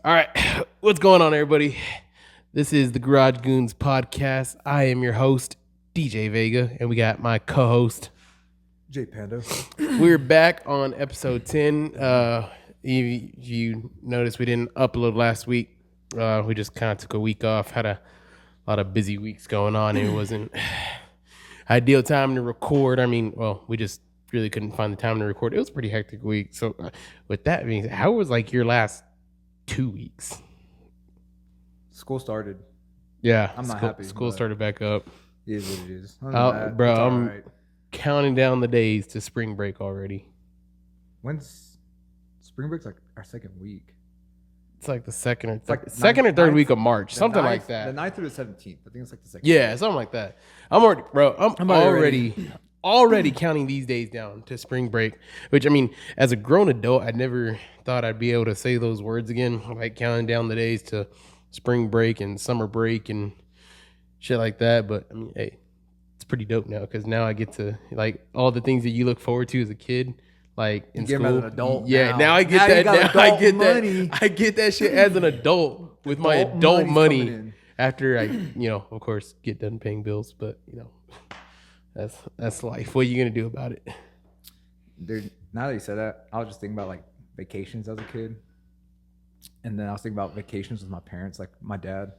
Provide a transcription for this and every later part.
All right, what's going on, everybody? This is the Garage Goonz podcast. I am your host, DJ Vega, and we got my co-host, J Panda. We're back on episode 10. You noticed we didn't upload last week. We just kind of took a week off, had a lot of busy weeks going on, and it wasn't ideal time to record. We just really couldn't find the time to record. It was a pretty hectic week. So with that being said, how was like your last 2 weeks? School started. Yeah, I'm not happy. School started back up. It is what it is. I'm counting down the days to spring break already. When's spring break's like our second week? It's like the second or like or third week of March, something like that. The 9th through the 17th. I think it's like the second. Yeah, week. Something like that. I'm already counting these days down to spring break. Which, I mean, as a grown adult, I never thought I'd be able to say those words again, like counting down the days to spring break and summer break and shit like that. But I mean, hey, it's pretty dope now because now I get to like all the things that you look forward to as a kid. Like in school, as an adult. Yeah, now I get that. Now I get money. I get that shit as an adult with my adult money after I, of course, get done paying bills. But that's life. What are you gonna do about it, dude? Now that you said that, I was just thinking about like vacations as a kid, and then I was thinking about vacations with my parents, like my dad,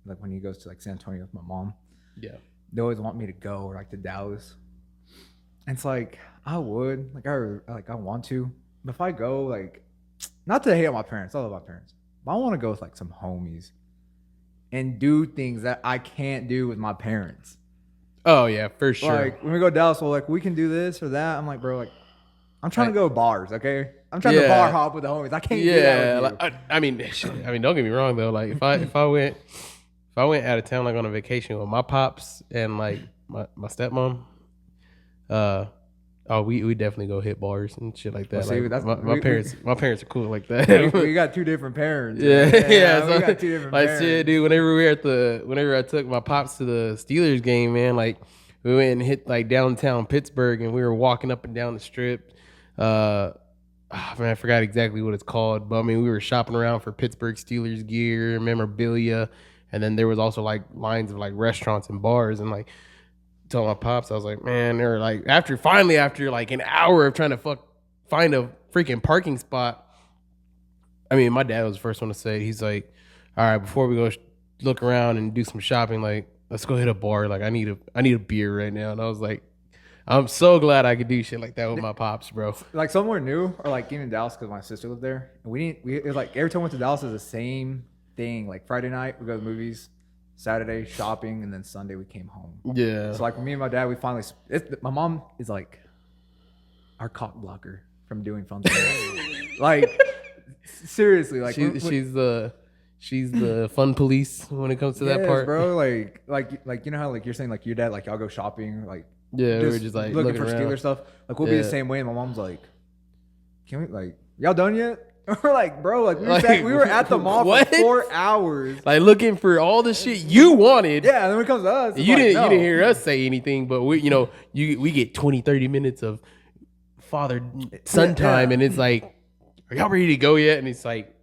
like when he goes to like San Antonio with my mom. Yeah, they always want me to go or like to Dallas. And it's like I would, I want to, but if I go, like, not to hate on my parents, I love my parents, but I want to go with like some homies and do things that I can't do with my parents. Oh yeah, for sure. Like when we go to Dallas, well, like we can do this or that. I'm like, bro, like I'm trying to go to bars, okay? I'm trying to bar hop with the homies. I can't do that with you. I mean, don't get me wrong though. Like if I went out of town like on a vacation with my pops and like my stepmom. We definitely go hit bars and shit like that. Well, see, my parents are cool like that. We got two different parents. Yeah. We got two different like parents. Shit, dude. Whenever I took my pops to the Steelers game, man, like we went and hit like downtown Pittsburgh, and we were walking up and down the strip. I forgot exactly what it's called, but I mean, we were shopping around for Pittsburgh Steelers gear, memorabilia, and then there was also like lines of like restaurants and bars, and like. Told my pops, I was like, man, they're like after like an hour of trying to find a freaking parking spot. I mean, my dad was the first one to say it. He's like, all right, before we go look around and do some shopping, like let's go hit a bar. Like I need a beer right now. And I was like, I'm so glad I could do shit like that with my pops, bro. Like somewhere new, or like even Dallas because my sister lived there. And it was like every time we went to Dallas, it was the same thing. Like Friday night, we go to the movies. Saturday shopping, and then Sunday we came home. Yeah. So like me and my dad, we finally. My mom is like our cock blocker from doing fun things. Like seriously, like she's the fun police when it comes to that part, bro. Like you know how like you're saying like your dad like y'all go shopping like we're just like looking for around. Steeler stuff. Like we'll be the same way. And my mom's like, can we like y'all done yet? We're like, bro, like we were at the mall for 4 hours, like looking for all the shit you wanted. Yeah, and then when it comes to us, you didn't hear us say anything, but we get 20-30 minutes of father son time, and it's like, are y'all ready to go yet? And it's like,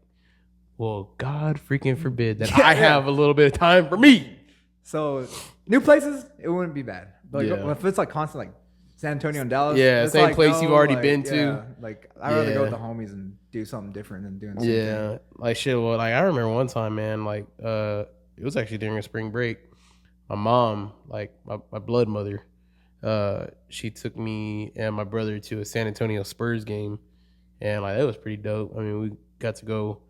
well, God freaking forbid that I have a little bit of time for me. So new places, it wouldn't be bad, but if it's like constant, like San Antonio and Dallas, same like, place you've already been to. Yeah, like I'd rather go with the homies and do something different than doing the same thing. Like shit. Well, like I remember one time, man. Like it was actually during a spring break. My mom, like my blood mother, she took me and my brother to a San Antonio Spurs game, and like it was pretty dope. I mean, we got to go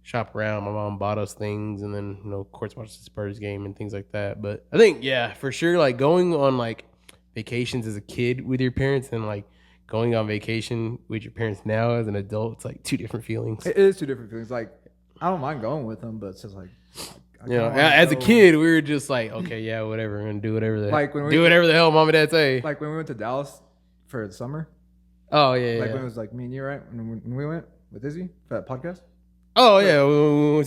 shop around. My mom bought us things, and then of course watch the Spurs game and things like that. But I think for sure, like going on like vacations as a kid with your parents and like going on vacation with your parents now as an adult, it's like two different feelings. It is two different feelings. Like I don't mind going with them, but it's just like as a kid, we were just like, okay, yeah, whatever, we're gonna do whatever whatever the hell mom and dad say. Like when we went to Dallas for the summer. Oh yeah, like when it was like me and you, right? When we went with Izzy for that podcast. Oh yeah, we went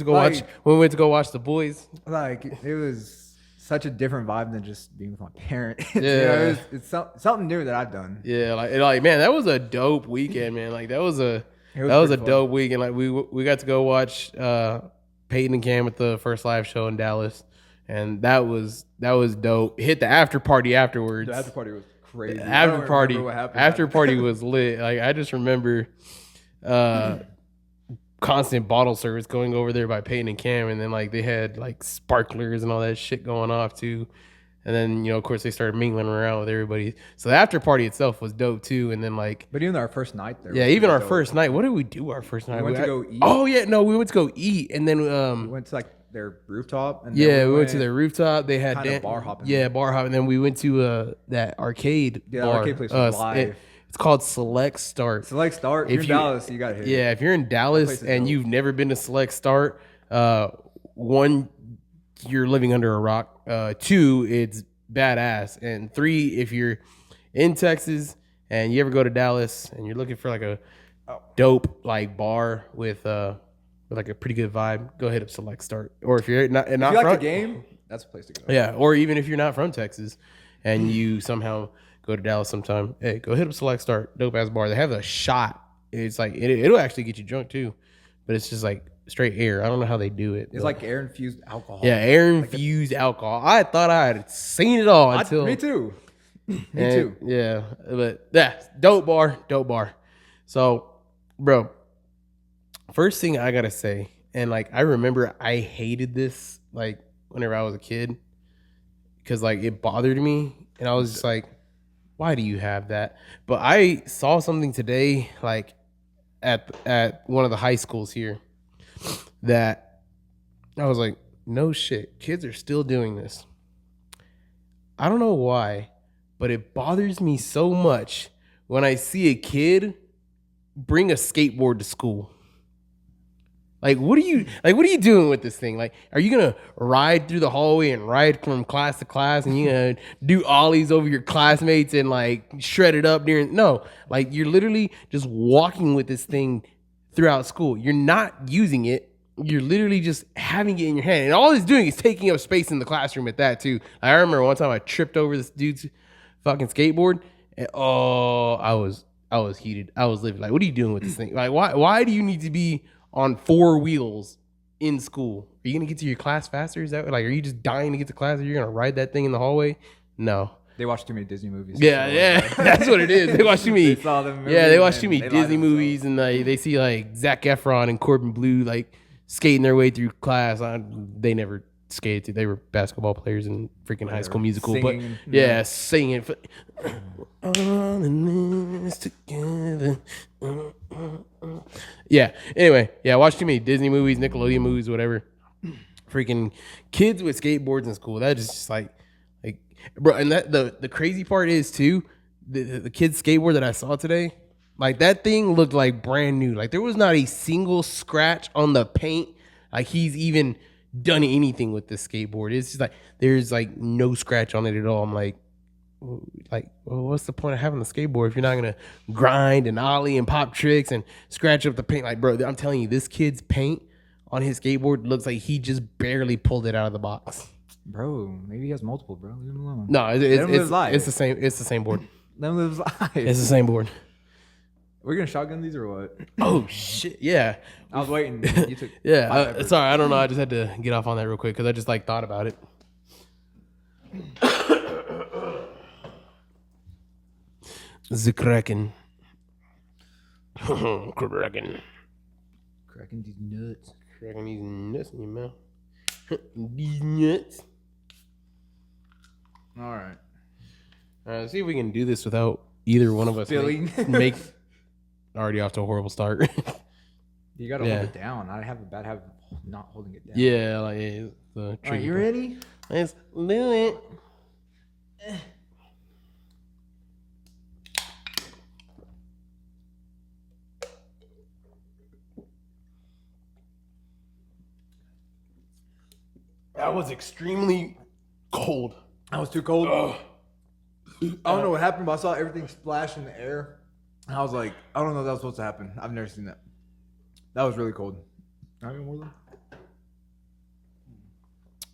to go watch The Boys. Like it was such a different vibe than just being with my parents. Yeah, it's something new that I've done. Yeah, like man, that was a dope weekend, man. Like that was a That was a pretty fun. dope week, and like we got to go watch Peyton and Cam at the first live show in Dallas, and that was dope. Hit the after party afterwards. The after party was crazy. The I don't after party, remember what happened. after party was lit. Like I just remember constant bottle service going over there by Peyton and Cam, and then like they had like sparklers and all that shit going off too. And then, you know, of course, they started mingling around with everybody. So the after party itself was dope too. And then like, But even our first night there. yeah, was even pretty our dope. first night. What did we do our first night? We went to go eat. Oh yeah, no, we went to go eat, and then We went to like their rooftop. And yeah, then we went to their rooftop. They had kinda bar hopping. Yeah, bar hopping. And then we went to that arcade. Yeah, bar. arcade place was live. It's called Select Start. Select Start. If you're in Dallas, you got to hit it. Yeah, if you're in Dallas place is and dope. you've never been to Select Start, one, you're living under a rock. Two, it's badass. And three, if you're in Texas and you ever go to Dallas and you're looking for like a dope like bar with like a pretty good vibe, go hit up Select Start. Or if you're not If from you like the game, that's a place to go. yeah, or even if you're not from Texas and you somehow go to Dallas sometime, hey, go hit up Select Start, dope ass bar. They have a shot. It's like it'll actually get you drunk too, but it's just like straight air. I don't know how they do it. It's like air infused alcohol. yeah, air infused alcohol. I thought I had seen it all until me too. Me and- too. Yeah, but yeah, dope bar. So, bro, first thing I gotta say, and like I remember I hated this like whenever I was a kid, because like it bothered me, and I was just like, why do you have that? But I saw something today, like at one of the high schools here, that I was like, no shit, kids are still doing this. I don't know why, but it bothers me so much when I see a kid bring a skateboard to school. Like, what are you doing with this thing? Like, are you gonna ride through the hallway and ride from class to class, and you gonna do ollies over your classmates and like shred it up during? No, like you're literally just walking with this thing throughout school. You're not using it. You're literally just having it in your hand, and all it's doing is taking up space in the classroom at that too. I remember one time I tripped over this dude's fucking skateboard, and I was heated. I was livid. Like, what are you doing with this thing? Like, why do you need to be on four wheels in school? Are you gonna get to your class faster? Is that like, are you just dying to get to class, or you're gonna ride that thing in the hallway? No. They watch too many Disney movies. Yeah, that's what it is. They watch too many. They saw them Yeah, they watch movies too and many they lie Disney to themselves. movies, and they see like Zac Efron and Corbin Blue like skating their way through class. They never skated. They were basketball players in freaking High School Musical. Singing, but yeah, singing. All in this together. Yeah. Anyway, yeah, I watched too many Disney movies, Nickelodeon movies, whatever. Freaking kids with skateboards in school. That is just like, bro. And that the crazy part is too, the kid's skateboard that I saw today, like that thing looked like brand new. Like there was not a single scratch on the paint. Like he's even done anything with this skateboard. It's just like there's like no scratch on it at all. I'm like, well, what's the point of having a skateboard if you're not gonna grind and ollie and pop tricks and scratch up the paint? Like, bro, I'm telling you, this kid's paint on his skateboard looks like he just barely pulled it out of the box. Bro, maybe he has multiple, bro. Leave him alone. No, Let him live life. it's the same. It's the same board. Let him live life. It's the same board. We're gonna shotgun these or what? Oh shit! Yeah, I was waiting. You took yeah. 5 efforts. Sorry, I don't know. I just had to get off on that real quick because I just like thought about it. The Kraken. Kraken. Cracking these nuts. Cracking these nuts in your mouth. These nuts. All right. Let's see if we can do this without either one of us Spilling. make already off to a horrible start. You gotta Yeah. hold it down. I have a bad habit of not holding it down. Yeah, like it's the All right, tricky you part. ready? Let's do it. That was extremely cold. I was too cold. I don't know what happened, but I saw everything splash in the air. And I was like, I don't know if that was supposed to happen. I've never seen that. That was really cold. Can I get more of them?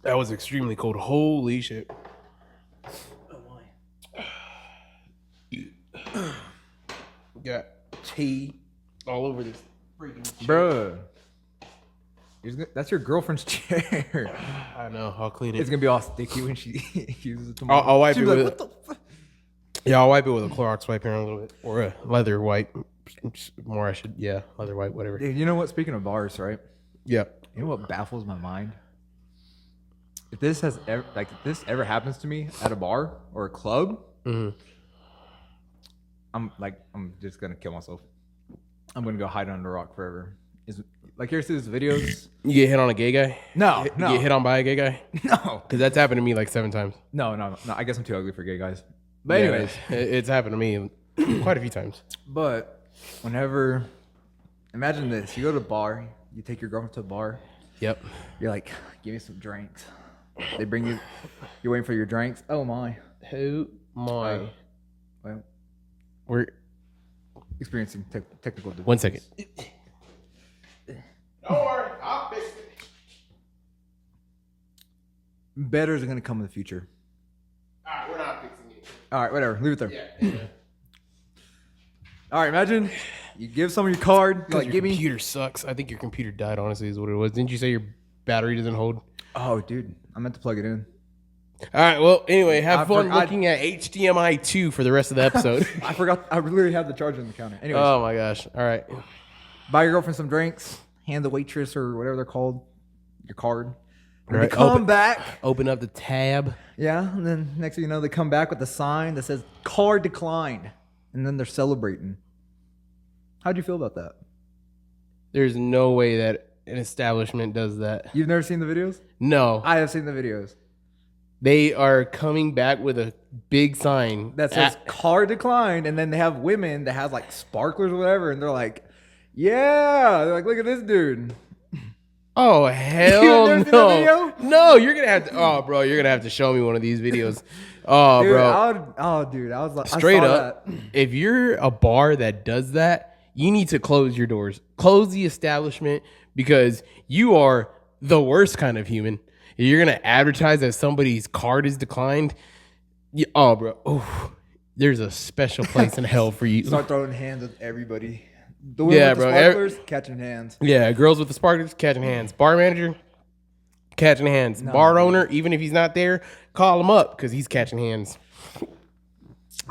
That was extremely cold. Holy shit. Got tea all over this Bruh. That's your girlfriend's chair. I know. I'll clean It's it. gonna be all sticky when she uses it tomorrow. I'll wipe She'll it be with. like, what the fuck? Yeah, I'll wipe it with a Clorox wipe here in a little bit, or a leather wipe. More, I should. Yeah, leather wipe, whatever. Dude, you know what? Speaking of bars, right? Yeah. You know what baffles my mind? If this has ever if this ever happens to me at a bar or a club, Mm-hmm. I'm just gonna kill myself. I'm gonna go hide under a rock forever. Is like here's these videos. You get hit on a gay guy? No, You no, get hit on by a gay guy? no, Because that's happened to me like 7 times. no. I guess I'm too ugly for gay guys. But Yeah, anyways, it's happened to me quite a few times. but whenever, imagine this: you go to a bar, you take your girlfriend to a bar. Yep. You're like, give me some drinks. They bring you. You're waiting for your drinks. Oh my. Who my? Well, We're experiencing technical difficulties. 1 second. Don't worry, I'll fix it. Betters are gonna come in the future. All right, we're not fixing it. All right, whatever. Leave it there. Yeah. All right, imagine you give someone your card. You're like, Your give me. computer sucks. I think your computer died. Honestly, is what it was. Didn't you say your battery doesn't hold? Oh, dude, I meant to plug it in. All right. Well, anyway, have I fun forgot- looking at HDMI 2 for the rest of the episode. I forgot. I literally have the charger on the counter. Anyways, Oh my gosh. All right. buy your girlfriend some drinks. Hand the waitress or whatever they're called your card. And Right, they come open- back. Open up the tab. Yeah, and then next thing you know, they come back with a sign that says "card declined," and then they're celebrating. How'd you feel about that? There's no way that an establishment does that. You've never seen the videos? No. I have seen the videos. They are coming back with a big sign That says "card declined," and then they have women that has like sparklers or whatever, and they're like, "Yeah," they're like, "Look at this dude." "Oh hell never seen that no, video? no! You're gonna have to. Oh, bro, you're gonna have to show me one of these videos. Oh, Dude, bro, dude, I was like, straight I saw up. that. If you're a bar that does that, you need to close your doors, close the establishment, because you are the worst kind of human. If you're gonna advertise that somebody's card is declined, oh, bro, there's a special place in hell for you. Start throwing hands at everybody. The women Yeah, with the bro, sparklers catching hands. Yeah, girls with the sparklers catching hands. Bar manager catching hands. Bar owner, even if he's not there, call him up because he's catching hands.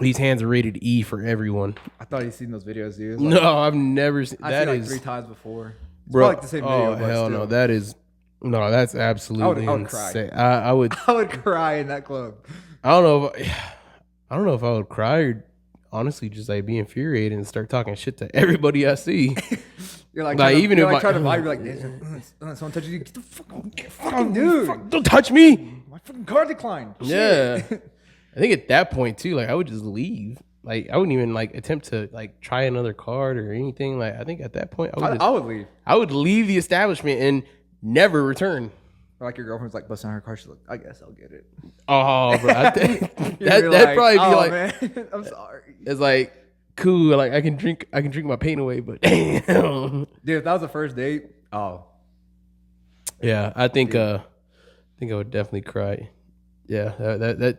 These hands are rated E for everyone. I thought you'd seen those videos, dude. It's like- No, I've never seen I've that. seen Is 3 times before. It's bro? probably like the same video. Oh but hell still. no, that is no. That's absolutely I would cry. insane. I would. I would cry in that club. I don't know. I don't know if I would cry or honestly just like be infuriated and start talking shit to everybody I see. You're like, Like, even you're if like my- trying to vibe, you're like, someone touches you, get the fucking dude. Fuck, don't touch me. My fucking card declined. Yeah. Shit. I think at that point too, like I would just leave. Like I wouldn't even like attempt to like try another card or anything. Like I think at that point I would leave. I would leave the establishment and never return. Or like your girlfriend's like busting out her car. She's like, I guess I'll get it. Oh, bro, that'd You're probably be "Oh, like man, I'm sorry. it's like cool. Like I can drink my pain away, but damn. Dude, if that was the first date, oh. Yeah, I think I would definitely cry. Yeah, that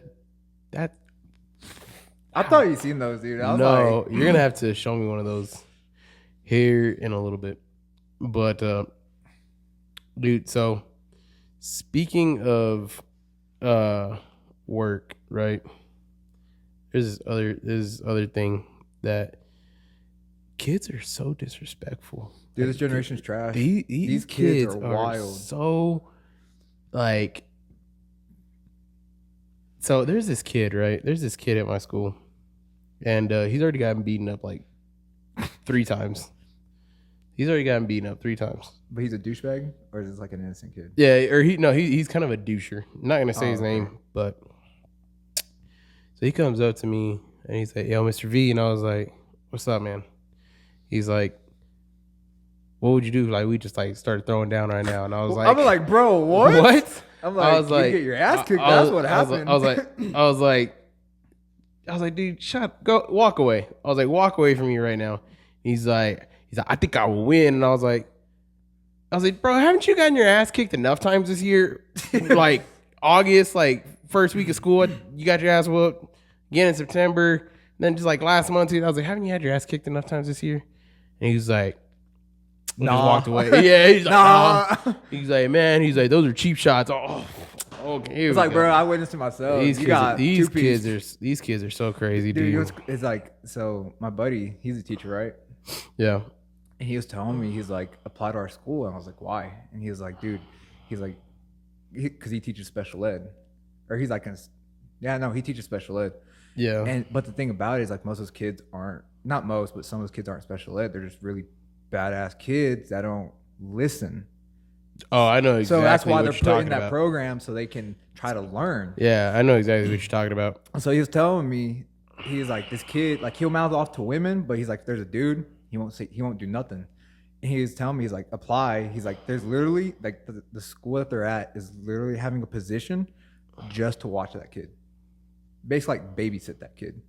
I thought you'd seen those, dude. I was no, like, you're gonna have to show me one of those here in a little bit. But dude, so speaking of work, right? There's this other thing that kids are so disrespectful. dude, this generation's trash. These kids are wild. so like. So there's this kid, right? There's this kid at my school, and he's already gotten beaten up like 3 times. He's already gotten beaten up 3 times. But he's a douchebag, or is this like an innocent kid? Yeah, or he's kind of a doucher. I'm not gonna say his okay. name, but so he comes up to me and he's like, "Yo, Mr. V," and I was like, "What's up, man?" He's like, "What would you do?" Like we just like started throwing down right now, and I was like, I'm like, bro, what? What? I'm like, I was like, you get your ass kicked. I That's was- what happened. I was like, dude, walk away. I was like, walk away from me right now. He's like, I think I will win. And I was like, bro, haven't you gotten your ass kicked enough times this year? Like August, like first week of school, you got your ass whooped. Again in September. Then just like last month, I was like, haven't you had your ass kicked enough times this year? And he was like, and Nah. just walked away. Yeah, he's like, Nah. nah. He's like, man, he's like, those are cheap shots. Oh, okay. Here It's we like, go. bro, I witnessed it myself. These You kids, got these kids are so crazy, dude. dude. It's like, so my buddy, he's a teacher, right? Yeah. And he was telling me, he's like, apply to our school. And I was like, why? And he was like, dude, he's like, because he teaches special ed. Or he's like, yeah, no, he teaches special ed. Yeah. But the thing about it is, like, most of those kids aren't, not most, but some of those kids aren't special ed. They're just really badass kids that don't listen. Oh, I know exactly. So that's why what they're you're put in talking that about. program so they can try to learn. Yeah, I know exactly what you're talking about. So he was telling me, he's like, this kid, like, he'll mouth off to women, but he's like, there's a dude, he won't do nothing. And he was telling me, he's like, apply. He's like, there's literally, like, the school that they're at is literally having a position just to watch that kid. Basically, like, babysit that kid.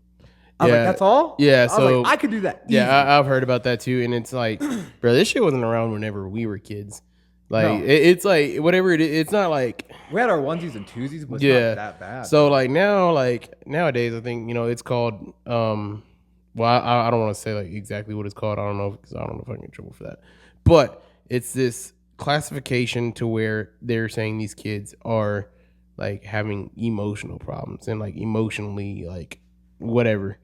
I was like, that's all? Yeah, I was so like, I could do that. Yeah, easy. I've heard about that too, and it's like, bro, this shit wasn't around whenever we were kids. Like, No. it's like whatever it is. It's not like We had our onesies and twosies, but it's Yeah. not that bad. so like now, like nowadays, I think it's called. Well, I don't want to say like exactly what it's called. I don't know because I don't know if I can get in trouble for that. But it's this classification to where they're saying these kids are like having emotional problems and like emotionally like whatever.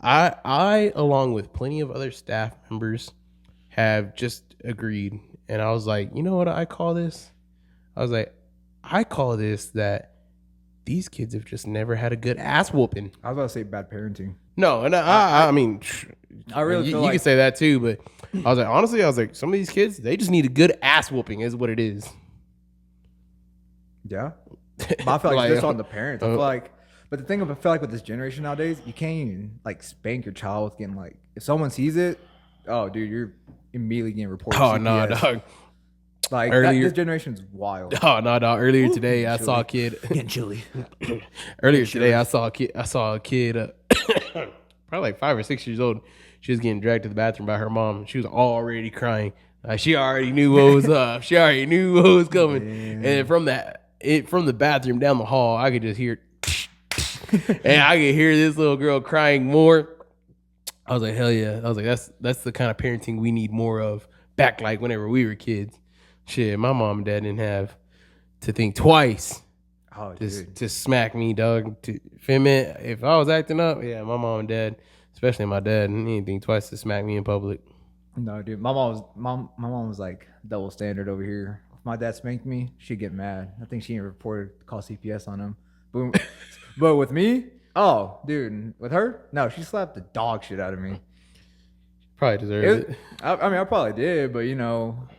I along with plenty of other staff members have just agreed, and I was like, you know what I call this? I was like, I call this that these kids have just never had a good ass whooping. I was about to say bad parenting. No, and I mean, I really feel you like can say that too, but I was like, honestly, I was like, some of these kids, they just need a good ass whooping, is what it is. Yeah. But I feel like, Like, it's just on the parents. I feel like, but the thing I feel like with this generation nowadays, you can't even like spank your child with getting like, if someone sees it, oh dude, you're immediately getting reported. Oh no, dog. Like Earlier- this generation's wild. Oh no, dog. Earlier today, I saw a kid. Getting chilly. Earlier today, I saw a kid, probably like 5 or 6 years old. She was getting dragged to the bathroom by her mom. She was already crying. Like she already knew what was up. She already knew what was coming. Man. And from the bathroom down the hall, I could just hear, and I could hear this little girl crying more. I was like, hell yeah! I was like, that's the kind of parenting we need more of. Back like whenever we were kids. Shit, my mom and dad didn't have to think twice. Oh, Just dude. to smack me, dog. If I was acting up, yeah, my mom and dad, especially my dad, didn't even think twice to smack me in public. No, dude. My mom was like double standard over here. If my dad spanked me, she'd get mad. I think she reported, call CPS on him. Boom. But with me, oh, dude, with her, no, she slapped the dog shit out of me. Probably deserves it. I mean, I probably did, but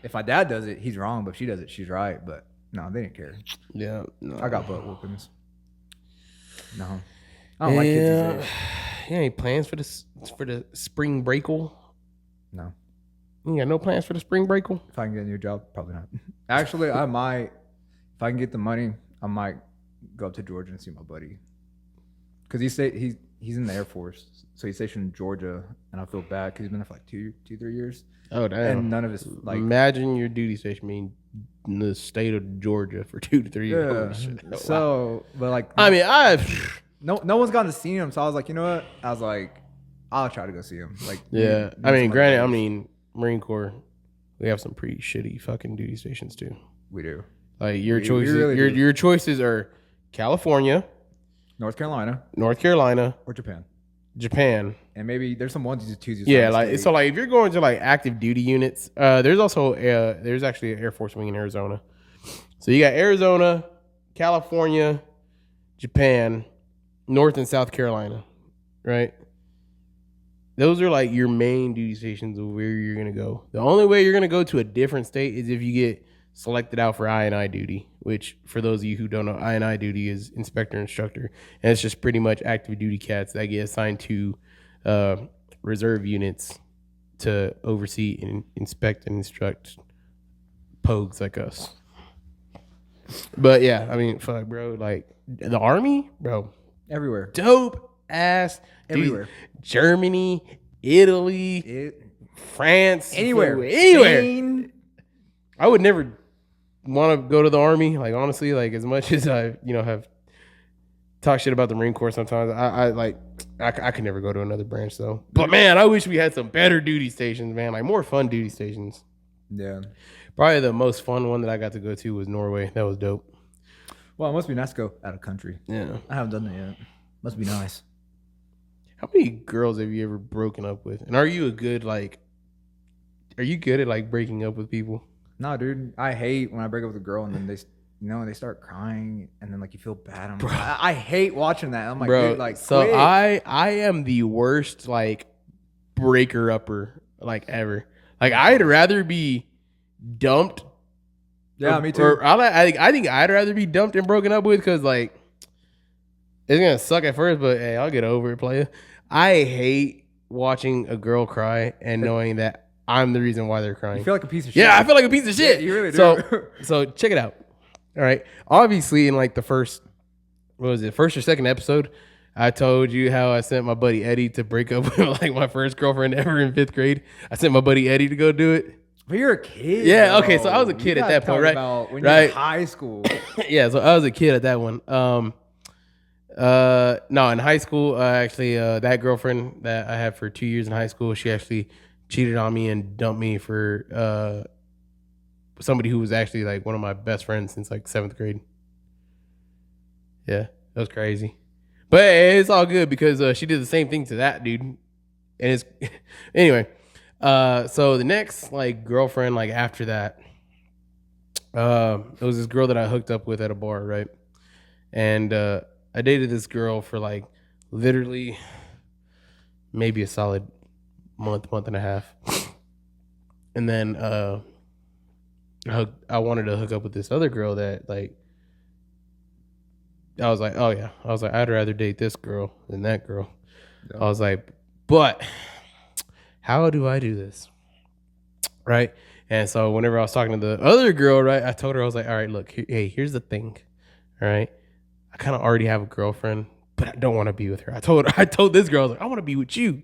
if my dad does it, he's wrong. But if she does it, she's right. But no, they didn't care. Yeah, no. I got butt whoopings. No, I don't like kids these days. You got any plans for the spring breakle? No, You got no plans for the spring breakle? if I can get a new job, probably not. Actually, I might. If I can get the money, I might go up to Georgia and see my buddy. Because he's in the Air Force, so he's stationed in Georgia, and I feel bad because he's been there for like 2-3 years, Oh damn! and none of his like. Imagine your duty station being in the state of Georgia for 2 to 3 years. Yeah. Holy shit. Wow. So, but like, I mean, no one's gotten to see him, so I was like, you know what? I was like, I'll try to go see him. Like, yeah. need I mean, somebody granted, else. I mean, Marine Corps, we have some pretty shitty fucking duty stations too. We do. Like your We choices, really do. your choices are California, North Carolina North Carolina, or Japan, Japan. and maybe there's some onesies and twosies. Yeah, around the like state. so, like if you're going to like active duty units, there's also there's actually an Air Force wing in Arizona. So you got Arizona, California, Japan, North and South Carolina, right? Those are like your main duty stations of where you're gonna go. The only way you're gonna go to a different state is if you get selected out for I&I duty, which for those of you who don't know, I&I duty is inspector instructor, and it's just pretty much active duty cats that get assigned to reserve units to oversee and inspect and instruct pogues like us. But yeah, I mean, fuck, bro, like the Army, bro, everywhere, dope ass, everywhere, dude, Germany, Italy, France, anywhere, anywhere. Spain. I would never want to go to the Army. Like honestly, like as much as I, have talk shit about the Marine Corps sometimes. I could never go to another branch though. But man, I wish we had some better duty stations, man. Like more fun duty stations. Yeah. Probably the most fun one that I got to go to was Norway. That was dope. Well, it must be nice to go out of country. Yeah. I haven't done that yet. Must be nice. How many girls have you ever broken up with? And are you good at like breaking up with people? No, dude. I hate when I break up with a girl and then they start crying and then like you feel bad. I'm like, I hate watching that. I'm like, bro, dude, like, so quit. I am the worst like breaker upper like ever. Like I'd rather be dumped. Yeah, me too. Or I think I'd rather be dumped and broken up with because like it's gonna suck at first, but hey, I'll get over it, player. I hate watching a girl cry and knowing that I'm the reason why they're crying. You feel like a piece of shit. Yeah, I feel like a piece of shit. Yeah, you really do. So check it out. All right. Obviously, in like the first or second episode, I told you how I sent my buddy Eddie to break up with like my first girlfriend ever in 5th grade. I sent my buddy Eddie to go do it. But you're a kid. Yeah, bro. okay, so I was a kid at that point, right? About when you're in high school. Yeah, so I was a kid at that one. No, in high school, actually, that girlfriend that I had for 2 years in high school, she actually cheated on me and dumped me for somebody who was actually like one of my best friends since like 7th grade. Yeah, that was crazy. But it's all good because she did the same thing to that dude. And it's anyway. So the next like girlfriend like after that, it was this girl that I hooked up with at a bar, right? And I dated this girl for like literally maybe a solid month and a half. And then I wanted to hook up with this other girl that like I was like, oh yeah. I was like, I'd rather date this girl than that girl. Yeah. I was like, but how do I do this? Right? And so whenever I was talking to the other girl, right, I told her, I was like, all right, look, hey, here's the thing. All right. I kind of already have a girlfriend, but I don't want to be with her. I told this girl, I was like, I want to be with you.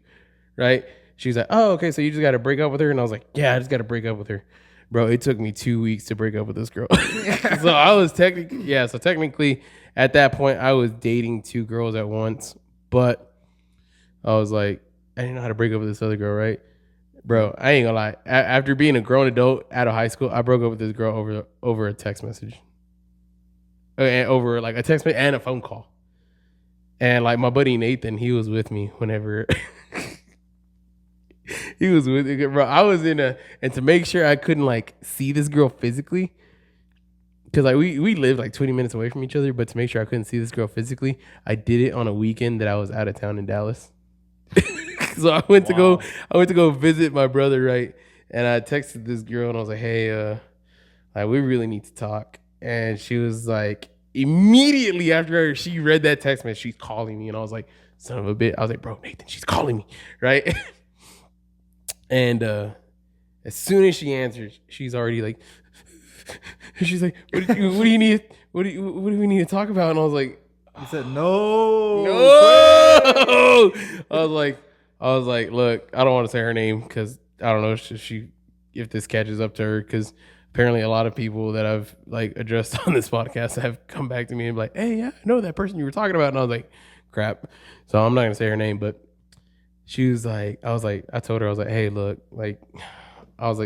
Right? She's like, oh, okay. So you just got to break up with her. And I was like, yeah, I just got to break up with her. Bro, it took me 2 weeks to break up with this girl. So I was technically at that point, I was dating 2 girls at once, but I was like, I didn't know how to break up with this other girl, right? Bro, I ain't gonna lie. After being a grown adult out of high school, I broke up with this girl over a text message. And over like a text message and a phone call. And like my buddy Nathan, he was with me whenever he was with me. Bro, I was and to make sure I couldn't like see this girl physically, because like we lived like 20 minutes away from each other, but to make sure I couldn't see this girl physically, I did it on a weekend that I was out of town in Dallas. So I went to go visit my brother, right? And I texted this girl and I was like, hey, like we really need to talk. And she was like, immediately after she read that text message, she's calling me. And I was like, son of a bitch. I was like, bro, Nathan, she's calling me, right? And as soon as she answers, she's already like, she's like, what do you need? What do we need to talk about? And I was like, he said, no. I was like, look, I don't want to say her name because I don't know if this catches up to her, because apparently a lot of people that I've like addressed on this podcast have come back to me and be like, hey, yeah, I know that person you were talking about. And I was like, crap. So I'm not going to say her name, but she was like, I told her, I was like, hey, look, like, I'm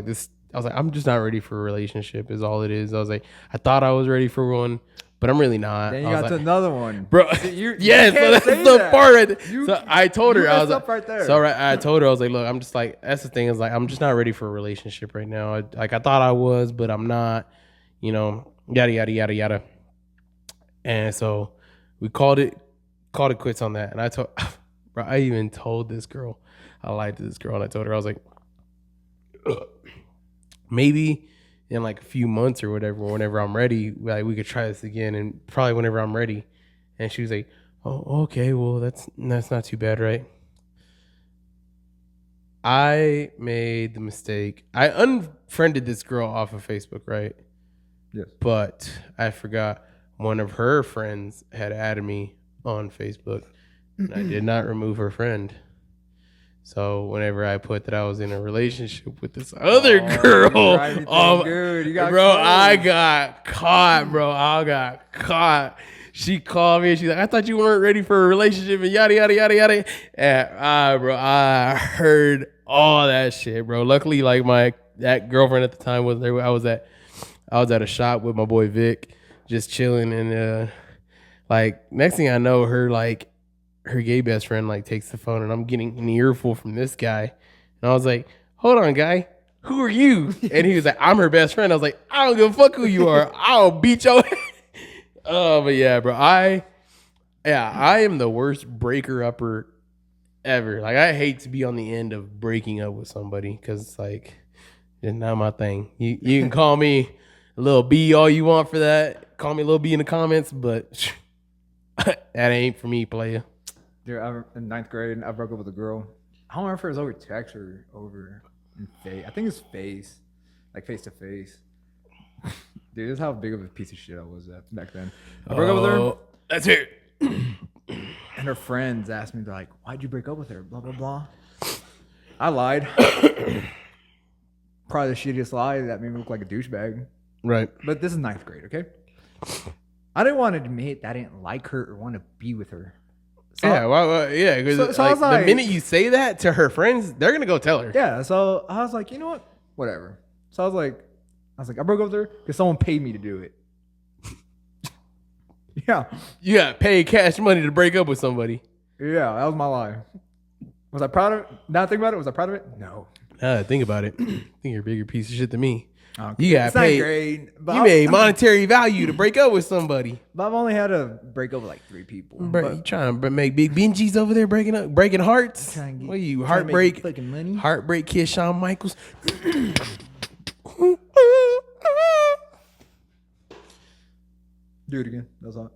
just not ready for a relationship is all it is. I was like, I thought I was ready for one, but I'm really not. Then you got to another one, bro. Yeah, so that's the part right there. So I told her, I was like, right there. So I told her, I was like, look, I'm just like, that's the thing is like, I'm just not ready for a relationship right now. I thought I was, but I'm not, yada, yada, yada, yada. And so we called it quits on that. And I even told this girl, I lied to this girl, and I told her, I was like, maybe in like a few months or whatever, whenever I'm ready, like we could try this again, and probably whenever I'm ready. And she was like, oh, okay, well that's not too bad, right? I made the mistake. I unfriended this girl off of Facebook, right? Yes. But I forgot one of her friends had added me on Facebook, and I did not remove her friend. So whenever I put that I was in a relationship with this other girl, dude, I got caught, bro. I got caught. She called me and she's like, I thought you weren't ready for a relationship and yada yada yada yada. And bro, I heard all that shit, bro. Luckily, like that girlfriend at the time was there. I was at a shop with my boy Vic, just chilling, and like next thing I know, her gay best friend like takes the phone and I'm getting an earful from this guy. And I was like, hold on, guy. Who are you? And he was like, I'm her best friend. I was like, I don't give a fuck who you are. I'll beat your ass. Oh, but yeah, bro. I am the worst breaker upper ever. Like, I hate to be on the end of breaking up with somebody because it's like, it's not my thing. You can call me a little B all you want for that. Call me a little B in the comments, but that ain't for me, player. Dude, in 9th grade, I broke up with a girl. I don't remember if it was over text or over in face. I think it's face, like face to face. Dude, this is how big of a piece of shit I was back then. I broke up with her. That's it. And her friends asked me, they're like, why'd you break up with her? Blah, blah, blah. I lied. Probably the shittiest lie that made me look like a douchebag. Right. But this is 9th grade, okay? I didn't want to admit that I didn't like her or want to be with her. So yeah, because the minute you say that to her friends, they're gonna go tell her. Yeah, so I was like, you know what? Whatever. So I was like, I broke up with her because someone paid me to do it. Yeah. You got paid cash money to break up with somebody. Yeah, that was my lie. Was I proud of it? Now think about it, was I proud of it? No. Think about it. I think you're a bigger piece of shit than me. Okay. You got paid. Great, you made monetary value to break up with somebody. But I've only had to break up with like 3 people. You trying to make big Benjis over there breaking hearts? What are you, heartbreak? Fucking money. Heartbreak kid Shawn Michaels. Do it again. That's hot.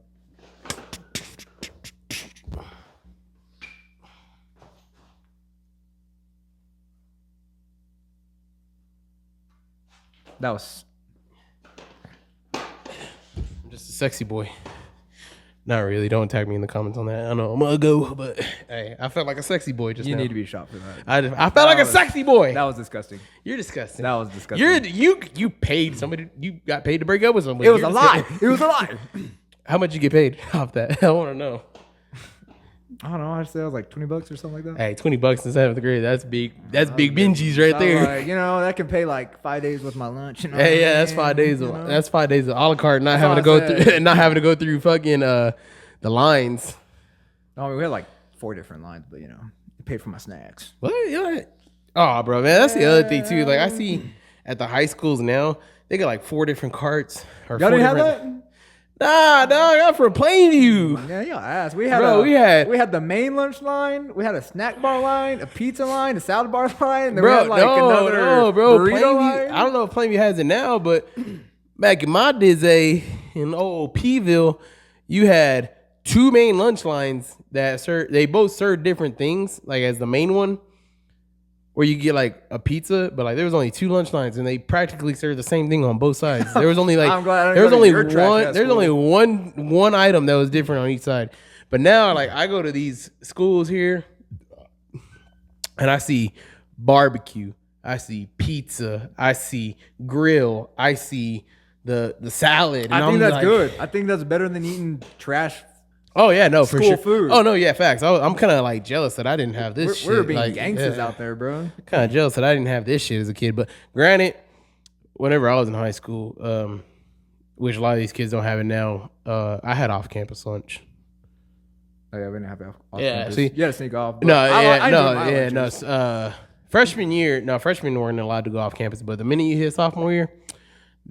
That was. I'm just a sexy boy. Not really. Don't tag me in the comments on that. I know I'm gonna go, but hey, I felt like a sexy boy just now. You need to be shot for that. I felt like a sexy boy. That was disgusting. You're disgusting. That was disgusting. You paid somebody. You got paid to break up with somebody. It was a lie. It was a lie. How much you get paid off that? I want to know. I don't know. I'd say it was like $20 or something like that. Hey, $20 in 7th grade. That's big. That's big Benjis right there. Like, that can pay like 5 days with my lunch. You know yeah, that's 5 days. That's 5 days of a la carte. Not having to go through. Not having to go through fucking the lines. Oh, we had like 4 different lines, but you paid for my snacks. What? Oh, bro, man, that's the other thing too. Like I see at the high schools now, they got like 4 different carts. Y'all didn't have that? Nah, dog, I'm from Plainview. Yeah, y'all asked. We had the main lunch line, we had a snack bar line, a pizza line, a salad bar line, and then we had like another burrito line. I don't know if Plainview has it now, but back in my day in old Pville, you had 2 main lunch lines that they both served different things, like as the main one, where you get like a pizza, but like there was only 2 lunch lines and they practically served the same thing on both sides. There was only like one item that was different on each side. But now like I go to these schools here and I see barbecue, I see pizza, I see grill, I see the salad. And I think that's good. I think that's better than eating trash. Oh yeah, no, for sure. Food. Oh no, yeah, facts. I'm kind of like jealous that I didn't have this shit. We're being gangsters out there, bro. Kind of jealous that I didn't have this shit as a kid. But granted, whenever I was in high school, which a lot of these kids don't have it now, I had off-campus lunch. Oh yeah, we didn't have off. Yeah, see, you had to sneak off. Freshman year, freshmen weren't allowed to go off campus, but the minute you hit sophomore year,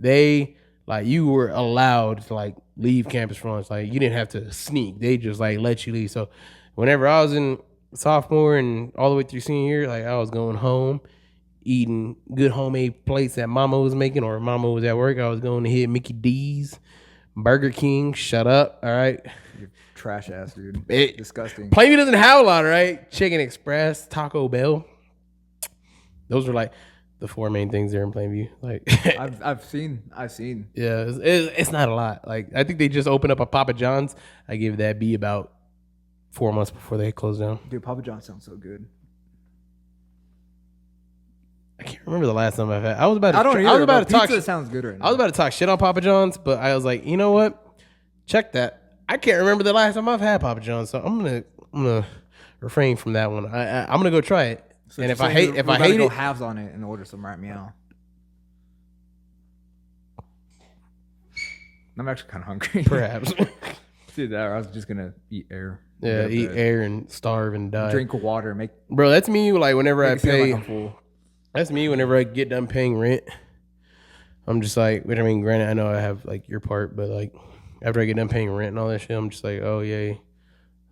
you were allowed to like leave campus for lunch. Like you didn't have to sneak. They just like let you leave. So whenever I was in sophomore and all the way through senior year, like I was going home, eating good homemade plates that mama was making or mama was at work. I was going to hit Mickey D's, Burger King. Shut up. All right. You're trash ass, dude. Disgusting. Plainview doesn't have a lot, right? Chicken Express, Taco Bell. Those were like the 4 main things there in Plainview. Like I've seen. Yeah, it's not a lot. Like I think they just opened up a Papa John's. I give that B about 4 months before they closed down. Dude, Papa John's sounds so good. I can't remember the last time I've had. I was about to Pizza sounds good right now. I was about to talk shit on Papa John's, but I was like, you know what? Check that. I can't remember the last time I've had Papa John's, so I'm gonna refrain from that one. I'm gonna go try it. So And you're if I saying hate we're about to go it, halves on it and order some rat meow. I'm actually kind of hungry. perhaps. Do that, or I was just gonna eat air. Yeah, Go to eat bed. air and starve and die. Drink water. Bro, that's me. Like whenever I make it seem pay, like I'm full. that's me. Whenever I get done paying rent, I'm just like, I mean, granted, I know I have like your part, but like after I get done paying rent and all that shit, I'm just like, oh yay,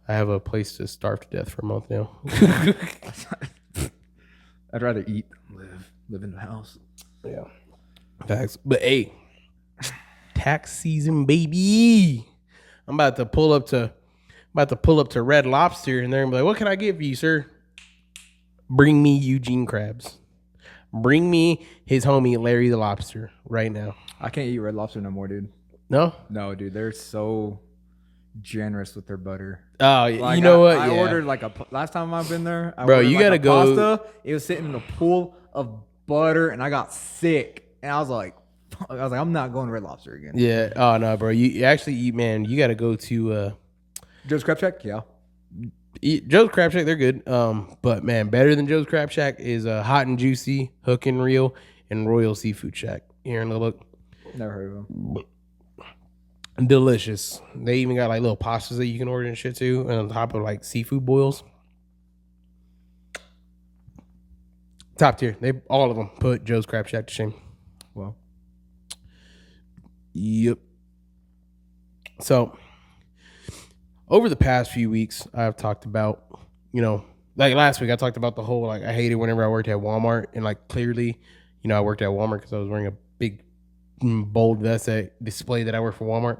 I have a place to starve to death for a month now. I'd rather eat than live in the house. Yeah, facts. But hey, tax season, baby. I'm about to pull up to Red Lobster, and they're gonna be like, "What can I give you, sir?" Bring me Eugene Krabs. Bring me his homie Larry the Lobster right now. I can't eat Red Lobster no more, dude. No? No, dude, they're so generous with their butter. Oh, Like, you know what? I Yeah. ordered last time I've been there. Bro, you gotta go. Pasta. It was sitting in a pool of butter, and I got sick. And I was like, I'm not going to Red Lobster again. Yeah. Oh no, bro. You actually, man, you got to go to Joe's Crab Shack, yeah. Joe's Crab Shack. They're good. But man, better than Joe's Crab Shack is Hot and Juicy, Hook and Reel, and Royal Seafood Shack here in Lubbock. Never heard of them. Delicious. They even got like little pastas that you can order and shit too, and on top of like seafood boils. Top tier. They all of them put Joe's Crab Shack to shame. Well, Yep. So over the past few weeks, I've talked about, like last week, I talked about the whole like I hated whenever I worked at Walmart, and like clearly, I worked at Walmart because I was wearing a big bold vest that displayed that I work for Walmart.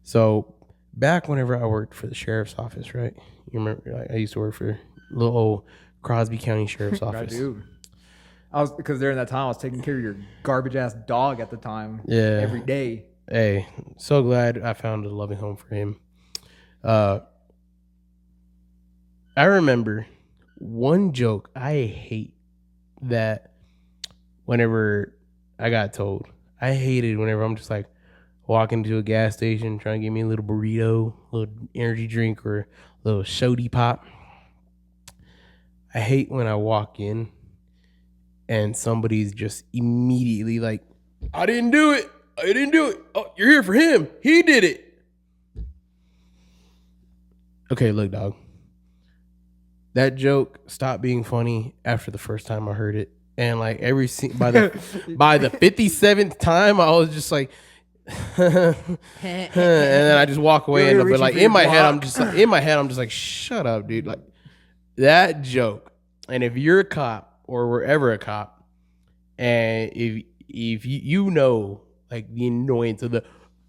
So back whenever I worked for the sheriff's office, right? You remember, like, I used to work for little old Crosby County Sheriff's Office. I do. Because during that time, I was taking care of your garbage ass dog at the time. Yeah. Every day. Hey, so glad I found a loving home for him. I remember one joke I hate that whenever I got told. I hated whenever I'm just like walking to a gas station trying to get me a little burrito, a little energy drink, or a little sody pop. I hate when I walk in and somebody's just immediately like, I didn't do it. Oh, you're here for him. He did it. Okay, look, dog. That joke stopped being funny after the first time I heard it. And like by the 57th time, I was just like, and then I just walk away. But like in my head, I'm just like, shut up, dude. Like that joke. And if you're a cop or were ever a cop, and if you know like the annoyance of the,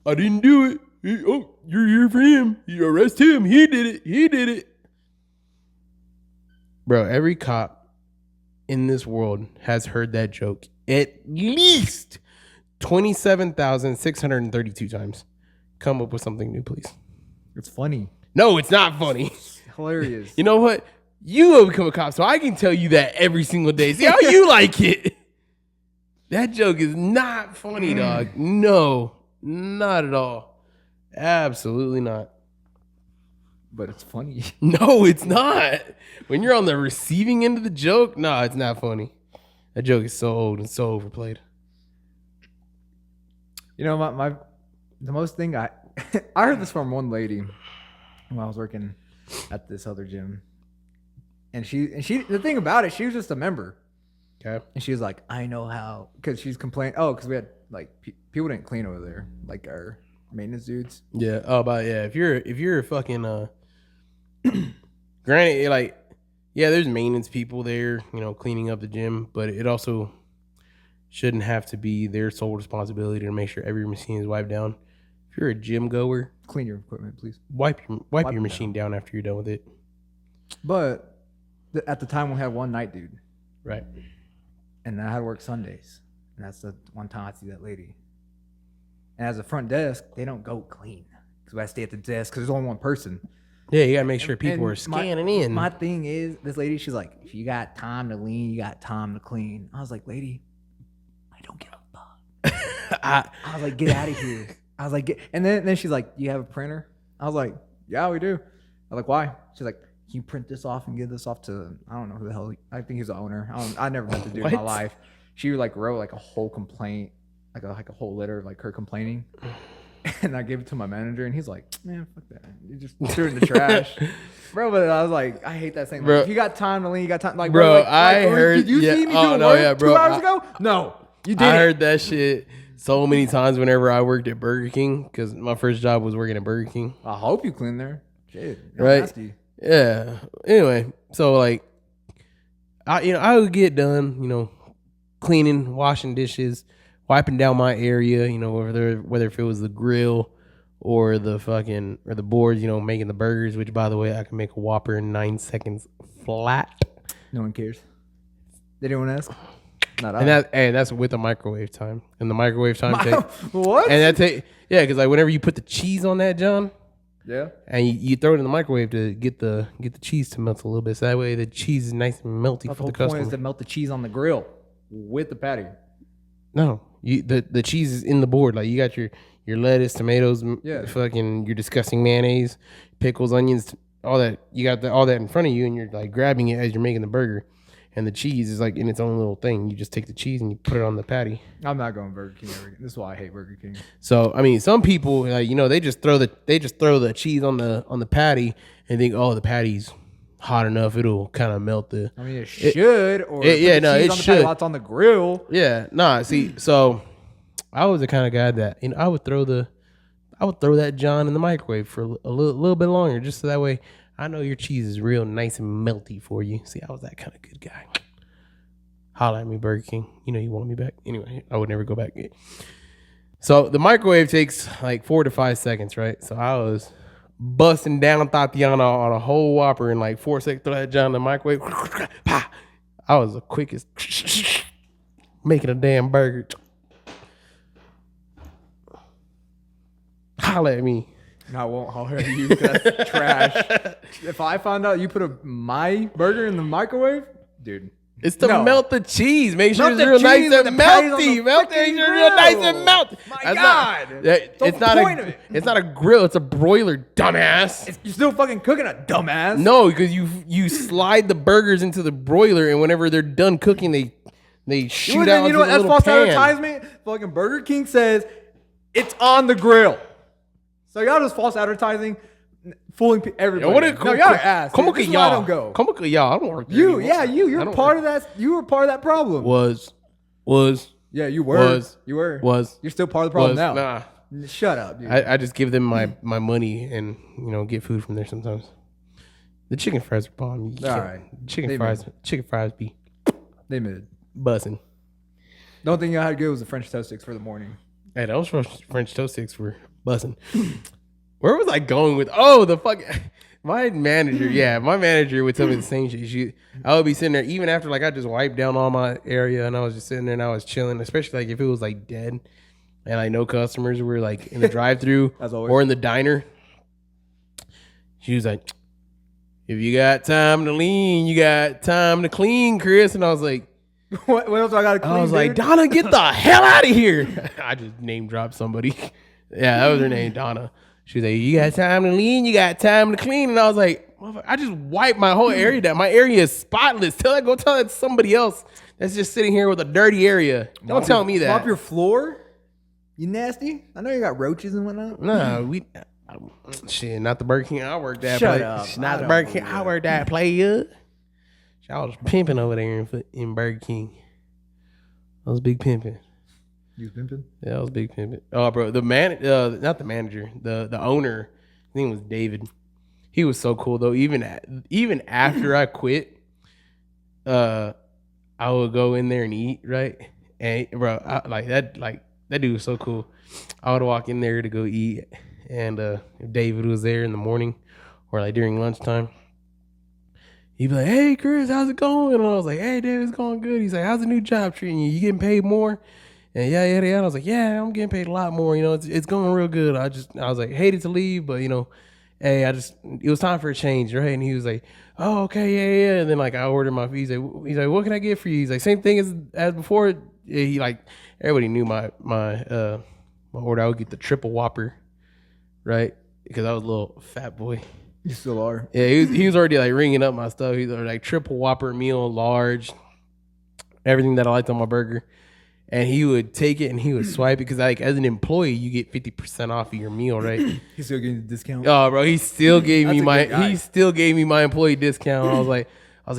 I didn't do it. You're here for him. You arrest him. He did it. Bro, every cop in this world has heard that joke at least 27,632 times. Come up with something new, please. It's funny. No, it's not funny. It's hilarious. You know what? You will become a cop, so I can tell you that every single day. See how you like it. That joke is not funny, dog. No, not at all. Absolutely not. But it's funny. No, it's not. When you're on the receiving end of the joke, no, it's not funny. That joke is so old and so overplayed. You know, the most thing I heard this from one lady when I was working at this other gym. And she the thing about it, she was just a member. Okay. And she was like, I know how, because she's complaining. Oh, because we had like people didn't clean over there, like our maintenance dudes. Yeah. Oh, but yeah, if you're a fucking granted, like, yeah, there's maintenance people there, cleaning up the gym, but it also shouldn't have to be their sole responsibility to make sure every machine is wiped down. If you're a gym goer, clean your equipment, please. Wipe your machine down after you're done with it. But at the time, we had one night dude. Right. And I had to work Sundays. And that's the one time I see that lady. And as a front desk, they don't go clean. Because I stay at the desk because there's only one person. Yeah, you got to make sure people are scanning in. My thing is, this lady, she's like, if you got time to lean, you got time to clean. I was like, lady, I don't give a fuck. I was like, get out of here. I was like, and then she's like, do you have a printer? I was like, yeah, we do. I was like, why? She's like, can you print this off and give this off to, I don't know who the hell, I think he's the owner. I never met the dude in my life. She like wrote like a whole complaint, like a whole letter of like her complaining. And I gave it to my manager, and he's like, man, fuck that. You just threw it in the trash. Bro, but I was like, I hate that saying. Like, if you got time to lean, you got time. Like, bro, like, I heard. Did you see me doing work 2 hours ago? No, you didn't. I heard that shit so many times whenever I worked at Burger King, because my first job was working at Burger King. I hope you clean there. Shit, right? Nasty. Yeah. Anyway, so like, I would get done, cleaning, washing dishes, wiping down my area, whether if it was the grill or the boards, making the burgers, which by the way, I can make a Whopper in 9 seconds flat. No one cares. They didn't ask. Not and that's with the microwave time. And the microwave time what? And because like whenever you put the cheese on that, John. Yeah. And you throw it in the microwave to get the cheese to melt a little bit. So that way the cheese is nice and melty for the customer. The whole point is to melt the cheese on the grill with the patty. No, the cheese is in the board. Like you got your lettuce, tomatoes, fucking your disgusting mayonnaise, pickles, onions, all that. You got all that in front of you, and you're like grabbing it as you're making the burger. And the cheese is like in its own little thing. You just take the cheese and you put it on the patty. I'm not going Burger King ever again. This is why I hate Burger King. So I mean, some people like they just throw the cheese on the patty and think, oh, the patty's hot enough, it'll kind of melt the. I mean, it should. It should. While it's on the grill. Yeah, nah. See, so I was the kind of guy that I would throw that John in the microwave for a little bit longer, just so that way I know your cheese is real nice and melty for you. See, I was that kind of good guy. Holla at me, Burger King. You want me back. Anyway, I would never go back. So the microwave takes like 4 to 5 seconds, right? So I was busting down Tatiana on a whole Whopper in like 4 seconds. Throw that John in the microwave. I was the quickest making a damn burger. Holla at me. I won't holler at you. That's trash. If I find out you put my burger in the microwave, dude. It's to melt the cheese. Make sure it's real nice and melty. Make sure it's real nice and melty. My God. It's not a grill. It's a broiler, dumbass. You're still fucking cooking a dumbass. No, because you slide the burgers into the broiler, and whenever they're done cooking, they shoot out into the little pan. That's false advertisement. Fucking Burger King says it's on the grill. So y'all just false advertising, fooling everybody. Y'all ass. Come on, y'all. I don't go. Come on, y'all. I don't work there. You're part of that. You were part of that problem. Was. Yeah, you were. You're still part of the problem now. Nah. Shut up, dude. I just give them my money and get food from there sometimes. The chicken fries are bomb. All right. Chicken fries be. They mid. Buzzing. The only thing I had good was the French toast sticks for the morning. Hey, those French toast sticks were buzzing. Where was I going with? Oh, the fuck. My manager would tell me the same shit. I would be sitting there even after like I just wiped down all my area and I was just sitting there and I was chilling, especially like if it was like dead and like no customers were like in the drive-through or in the diner. She was like, "If you got time to lean, you got time to clean, Chris." And I was like, What else do I got to clean? I was like, "Donna, get the hell out of here." I just name dropped somebody. Yeah, that was her name, Donna. She was like, "You got time to lean, you got time to clean." And I was like, I just wiped my whole area down. My area is spotless. Go tell that to somebody else that's just sitting here with a dirty area. Don't tell me that. Mop your floor? You nasty? I know you got roaches and whatnot. Nah, not the Burger King I worked at. Shut up. Not the Burger King I worked at, player. I was pimping over there in Burger King. I was big pimping. You was pimping? Yeah, I was big pimping. Oh, bro, not the manager, the owner. His name was David. He was so cool though. Even after I quit, I would go in there and eat, right? And bro, that dude was so cool. I would walk in there to go eat, and if David was there in the morning or like during lunchtime, he'd be like, "Hey, Chris, how's it going?" And I was like, "Hey, David, it's going good." He's like, "How's the new job treating you? You getting paid more?" And yeah. And I was like, "Yeah, I'm getting paid a lot more. It's going real good." I was like, hated to leave, but hey, it was time for a change, right? And he was like, "Oh, okay, yeah." And then like I ordered my food. He's like, "What can I get for you?" He's like, "Same thing as before." He like everybody knew my order. I would get the triple Whopper, right? because I was a little fat boy. You still are. Yeah, he was already like ringing up my stuff. He's like triple Whopper meal, large, everything that I liked on my burger. And he would take it and he would swipe it because like as an employee you get 50% off of your meal, right? He's still getting a discount. Oh, bro, he still gave me my my employee discount. I was like,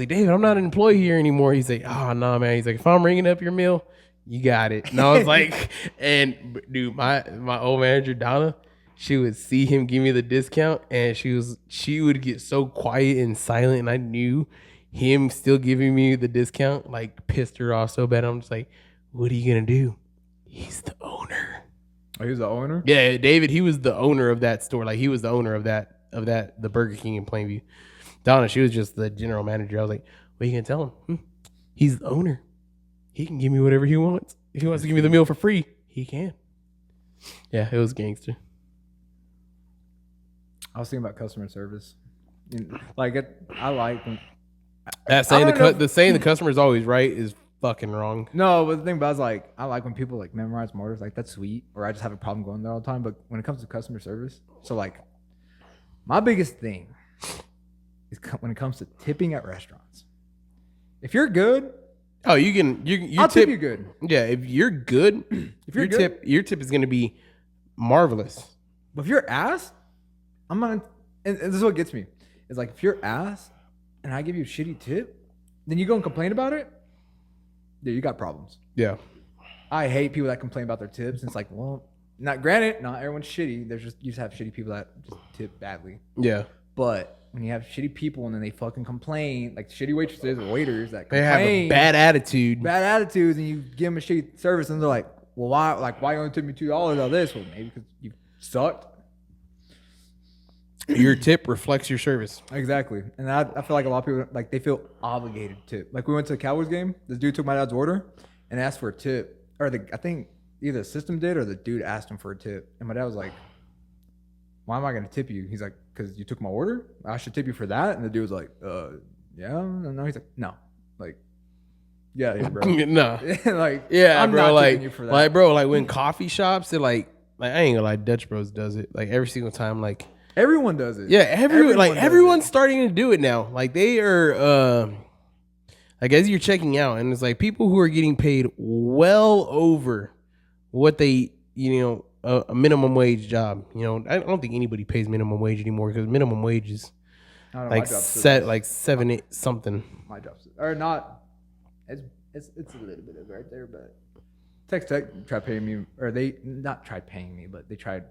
David, I'm not an employee here anymore. He's like, oh no, man. He's like, if I'm ringing up your meal, you got it. And I was like, and dude, my old manager Donna, she would see him give me the discount, and she would get so quiet and silent, and I knew him still giving me the discount like pissed her off so bad. I'm just like, what are you gonna do? He's the owner. Oh, he's the owner? Yeah, David, he was the owner of that store. Like he was the owner of the Burger King in Plainview. Donna, she was just the general manager. I was like, what are you gonna tell him? He's the owner. He can give me whatever he wants. If he wants to give me the meal for free, he can. Yeah, it was gangster. I was thinking about customer service. Like I like when That saying the customer is always right is fucking wrong. No, but the thing about it is like I like when people like memorize orders, like that's sweet. Or I just have a problem going there all the time. But when it comes to customer service, so like my biggest thing is when it comes to tipping at restaurants. If you're good, oh, I'll tip you good. Yeah, if you're good, your tip is gonna be marvelous. But if you're ass, I'm not. And this is what gets me. It's like if you're ass and I give you a shitty tip, then you go and complain about it. Yeah, you got problems. Yeah. I hate people that complain about their tips. And it's like, well, not everyone's shitty. You just have shitty people that just tip badly. Yeah. But when you have shitty people and then they fucking complain, like shitty waitresses or waiters that complain, they have a bad attitudes, and you give them a shitty service, and they're like, well, why you only took me $2 on this? Well, maybe because you sucked. Your tip reflects your service. Exactly. And I feel like a lot of people, like, they feel obligated to. Like, we went to the Cowboys game. This dude took my dad's order and asked for a tip. Or I think either the system did or the dude asked him for a tip. And my dad was like, why am I going to tip you? He's like, because you took my order? I should tip you for that? And the dude was like, yeah. No. He's like, no. Like, yeah, bro. No. Like, yeah, I'm bro. not Like, tipping you for that. like, bro, like when coffee shops, they're like I ain't gonna lie, Dutch Bros does it. Like every single time, like. Everyone does it. Yeah, everyone's starting to do it now. Like they are, like as you're checking out, and it's like people who are getting paid well over what they, a minimum wage job. I don't think anybody pays minimum wage anymore because minimum wage is like like 7, 8 something. My job's or not. It's a little bit of right there, but Texas Tech tried paying me, or they not tried paying me, but they tried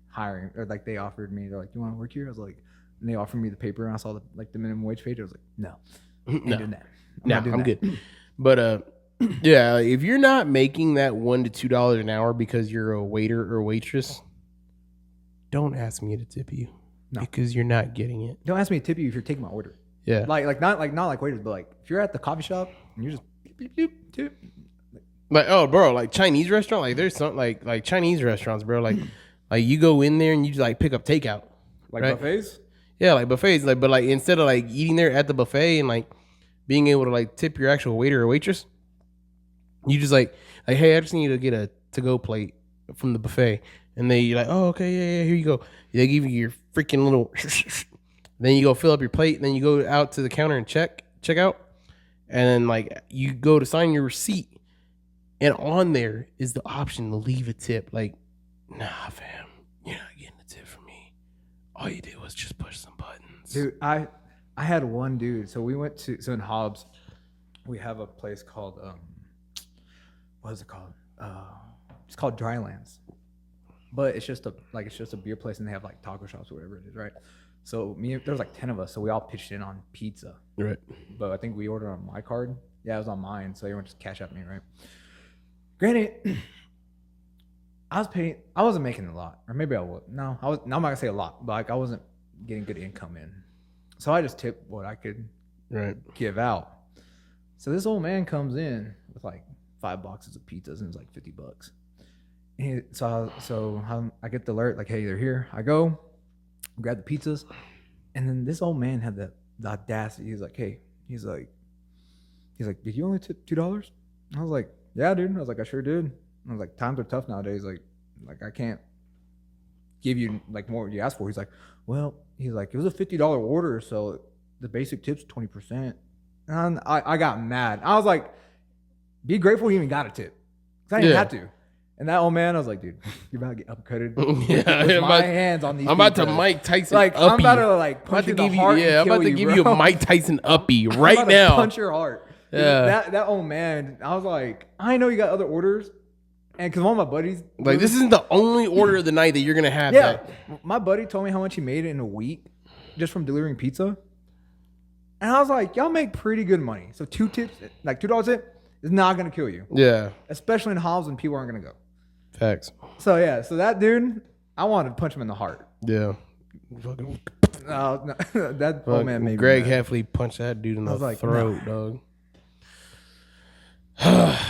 hiring, or like they offered me. They're like, "You want to work here?" I was like, and they offered me the paper, and I saw the minimum wage page. I was like, "No, ain't doing that. I'm good." But yeah, if you're not making that $1 to $2 an hour because you're a waiter or waitress, don't ask me to tip you because you're not getting it. Don't ask me to tip you if you're taking my order. Yeah, not like waiters, but like if you're at the coffee shop and you're just beep, beep, beep, tip. Like, oh, bro, like Chinese restaurant, like there's some like Chinese restaurants, bro, like. Like you go in there and you just like pick up takeout, like right? buffets. Yeah, like buffets. Like, but like instead of like eating there at the buffet and like being able to like tip your actual waiter or waitress, you just like hey, I just need to get a to-go plate from the buffet, and you're like, oh, okay, yeah, here you go. They give you your freaking little. Then you go fill up your plate, and then you go out to the counter and check out, and then like you go to sign your receipt, and on there is the option to leave a tip, like. Nah, fam, you're not getting a tip from me. All you did was just push some buttons. Dude, I had one dude. So we went to in Hobbs, we have a place called what is it called? It's called Drylands, but it's just a beer place, and they have like taco shops or whatever it is, right? So there's like 10 of us, so we all pitched in on pizza, right? But I think we ordered on my card. Yeah, it was on mine, so everyone just cash out me, right? Granted. I wasn't making a lot, or maybe I would. No, I'm not gonna say a lot, but like I wasn't getting good income in, so I just tipped what I could give out. So this old man comes in with like 5 boxes of pizzas, and it's like $50. And so I get the alert like, hey, they're here. I go, grab the pizzas, and then this old man had the audacity. He's like, hey, he's like, did you only tip $2? I was like, yeah, dude. I was like, I sure did. I was like, times are tough nowadays. Like I can't give you like more you ask for. He's like, well, he's like, it was a $50 order, so the basic tip's 20%. And I got mad. I was like, be grateful you even got a tip. I didn't have to. And that old man, I was like, dude, you're about to get upcutted. With my hands on these. I'm about to Mike Tyson. Like, uppy. I'm about to like punch you in the heart. Yeah, I'm about to give you a Mike Tyson uppy right now. Punch your heart. Yeah. That old man, I was like, I know you got other orders. And because one of my buddies. Like, this isn't the only order of the night that you're going to have. Yeah. My buddy told me how much he made in a week just from delivering pizza. And I was like, y'all make pretty good money. So 2 tips, like $2 tip is not going to kill you. Yeah. Especially in Hobbs when people aren't going to go. Facts. So, yeah. So that dude, I wanted to punch him in the heart. Yeah. No, that old man made Greg me mad. Heffley punched that dude in the like, throat, dog.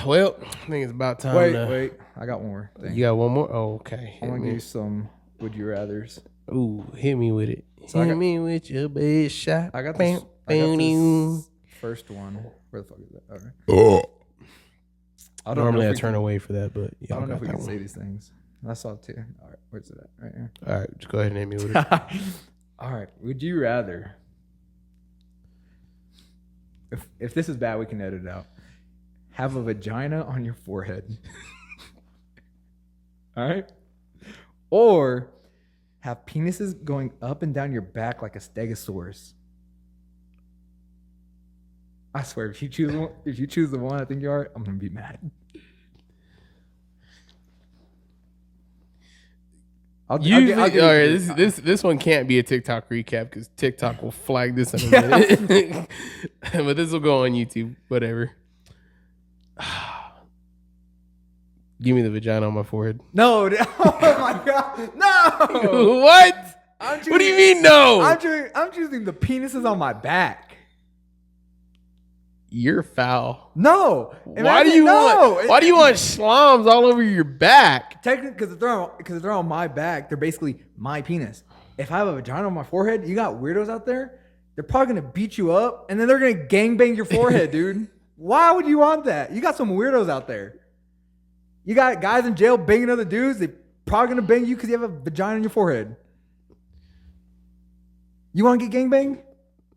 Well, I think it's about time. Wait. I got one more thing. You got one more? Oh, okay. I want to give you some would you rathers. Ooh, hit me with it. So hit me with your best shot. I got this first one. Where the fuck is that? Okay. Normally I turn away for that, but I don't know if we can say these things. I saw it too. All right, where's it at? Right here. All right, just go ahead and hit me with it. All right. Would you rather? If this is bad, we can edit it out. Have a vagina on your forehead. All right. Or have penises going up and down your back like a stegosaurus. I swear, if you choose the one I think you are, I'm gonna be mad. This one can't be a TikTok recap because TikTok will flag this in a minute. But this will go on YouTube. Whatever. Give me the vagina on my forehead. No, oh my god, no. What? What do you mean no? I'm choosing the penises on my back. You're foul. No. Why do you want schloms all over your back? Technically, because they're on my back, they're basically my penis. If I have a vagina on my forehead, you got weirdos out there. They're probably gonna beat you up, and then they're gonna gangbang your forehead, dude. Why would you want that? You got some weirdos out there. You got guys in jail banging other dudes. They probably gonna bang you because you have a vagina on your forehead. You want to get gangbanged?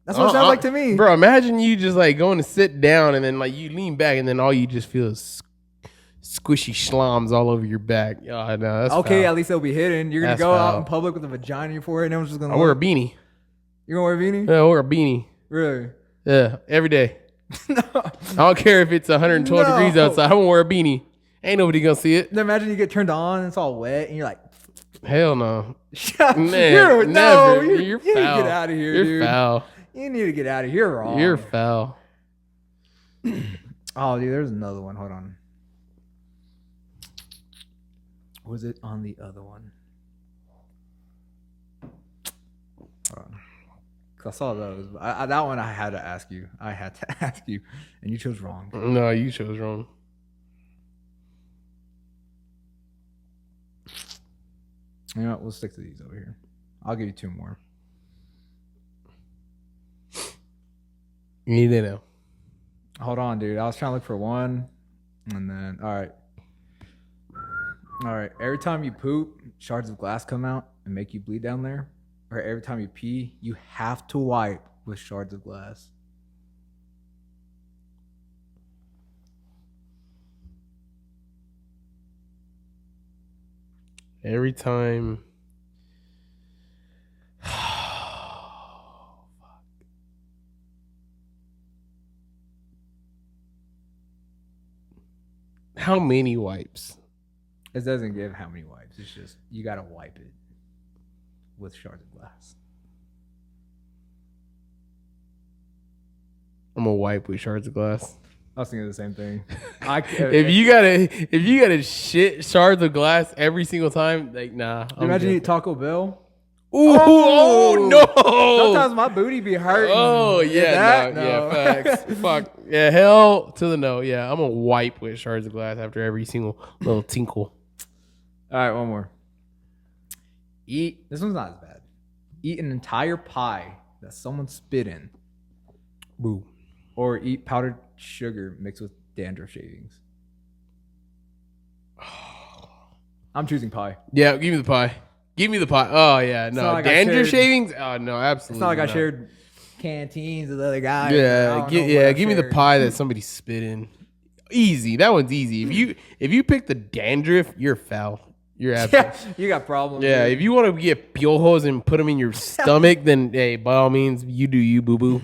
That's what it sounds like to me. Bro, imagine you just like going to sit down and then like you lean back and then all you just feel is squishy schloms all over your back. Oh, no, that's okay, foul. at least they'll be hidden. You're going to go out in public with a vagina on your forehead and everyone's just going to I wear a beanie. You're going to wear a beanie? Yeah, I wear a beanie. Really? Yeah, every day. No. I don't care if it's 112 degrees outside. I'm going to wear a beanie. Ain't nobody going to see it. Then imagine you get turned on and it's all wet and you're like, hell no. Man, you're foul. You need to get out of here, you're dude. Foul. You need to get out of here. You're wrong. You're foul. Oh, dude, there's another one. Hold on. Was it on the other one? Hold on. Cause I saw those. That one I had to ask you. I had to ask you, and you chose wrong. No, you chose wrong. You know what? We'll stick to these over here. I'll give you 2 more. You need to know. Hold on, dude. I was trying to look for one, and then all right. Every time you poop, shards of glass come out and make you bleed down there. Or every time you pee, you have to wipe with shards of glass. Every time. How many wipes? It doesn't give how many wipes. It's just you gotta wipe it with shards of glass. I'm gonna wipe with shards of glass. I was thinking the same thing. If you gotta shit shards of glass every single time, like nah. Imagine you eat Taco Bell. Ooh, oh no! Sometimes my booty be hurting. Oh yeah, no. Yeah, facts. Fuck yeah, hell to the no. Yeah, I'm gonna wipe with shards of glass after every single little tinkle. All right, one more. Eat. This one's not as bad. Eat an entire pie that someone spit in. Boo. Or eat powdered sugar mixed with dandruff shavings. I'm choosing pie. Yeah, give me the pie. Give me the pie. Oh yeah, no not like I dandruff shared- shavings. Oh no, absolutely. It's not like I not. shared canteens with other guys. Yeah, give me the pie that somebody spit in. Easy, that one's easy. If you pick the dandruff, you're foul. You're absolutely. Yeah, you got problems. Yeah, dude. if you want to get piojos and put them in your stomach, then hey, by all means, you do you, boo boo.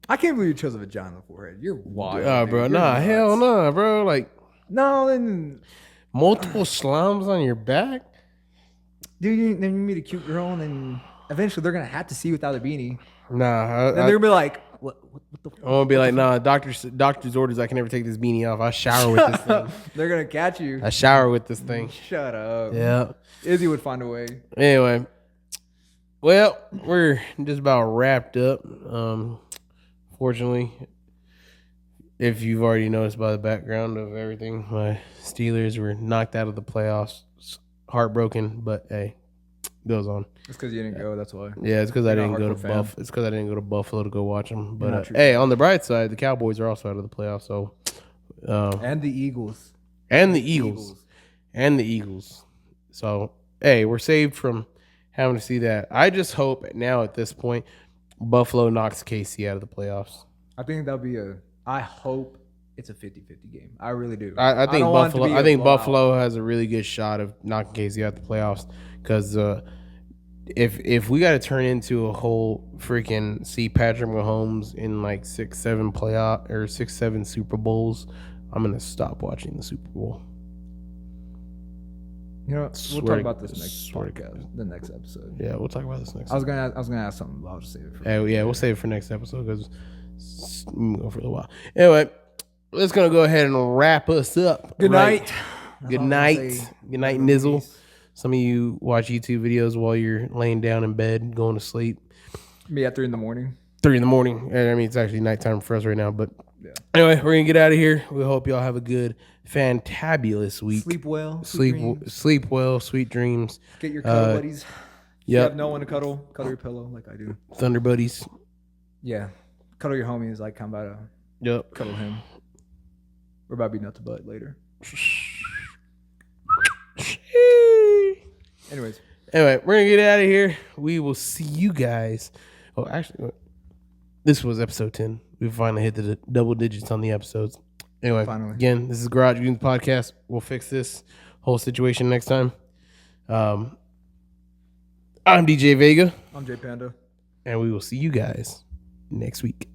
I can't believe you chose a vagina on the forehead. You're wild. Bro, dude. nah, You're hell nuts. nah, bro. Like No, then multiple slums on your back. dude, then you meet a cute girl, and then eventually they're gonna have to see you without a beanie. Nah, Then they're gonna be like, what the? I'm gonna be like, nah, doctor's orders. I can never take this beanie off. I shower with this thing. They're gonna catch you. I shower with this thing. Shut up. Yeah. Izzy would find a way. Anyway, well, we're just about wrapped up. Fortunately, if you've already noticed by the background of everything, my Steelers were knocked out of the playoffs. Heartbroken, but hey, goes on. It's because you didn't go. That's why. Yeah, it's because I You're didn't not a go to hardcore fan. It's because I didn't go to Buffalo to go watch them. You're not But true. hey, on the bright side, the Cowboys are also out of the playoffs. So, And the Eagles. and the Eagles. So, hey, we're saved from having to see that. I just hope now at this point, Buffalo knocks KC out of the playoffs. I think that'll be I hope it's a 50-50 game. I really do. I think don't want it to Buffalo. be I a think blowout. Buffalo has a really good shot of knocking KC out the playoffs because if we got to turn into a whole freaking see Patrick Mahomes in like 6-7 playoff or 6-7 Super Bowls, I'm gonna stop watching the Super Bowl. You know, we'll Swear talk to- about this next swear to podcast, the next episode. Yeah, we'll talk about this next. I was gonna ask something, but I'll just save it for. Yeah, we'll save it for next episode because we'll go for a little while. Anyway, let's gonna go ahead and wrap us up. Good right? night. Good night. Good night, Nizzle. Some of you watch YouTube videos while you're laying down in bed, going to sleep. Me at 3 a.m. 3 a.m. I mean, it's actually nighttime for us right now. But Yeah. anyway, we're going to get out of here. We hope y'all have a good, fantabulous week. Sleep well. Sleep well, sweet dreams. Get your cuddle buddies. If you Yep. have no one to cuddle your pillow like I do. Thunder Buddies. Yeah. Cuddle your homies like I'm about to Yep. cuddle him. We're about to be nut to butt later. Anyways. Anyway, we're going to get out of here. We will see you guys. Oh, actually, this was episode 10. We finally hit the double digits on the episodes. Anyway, Finally. again, this is Garage Goonz Podcast. We'll fix this whole situation next time. I'm DJ Vega, I'm J Panda. and we will see you guys next week.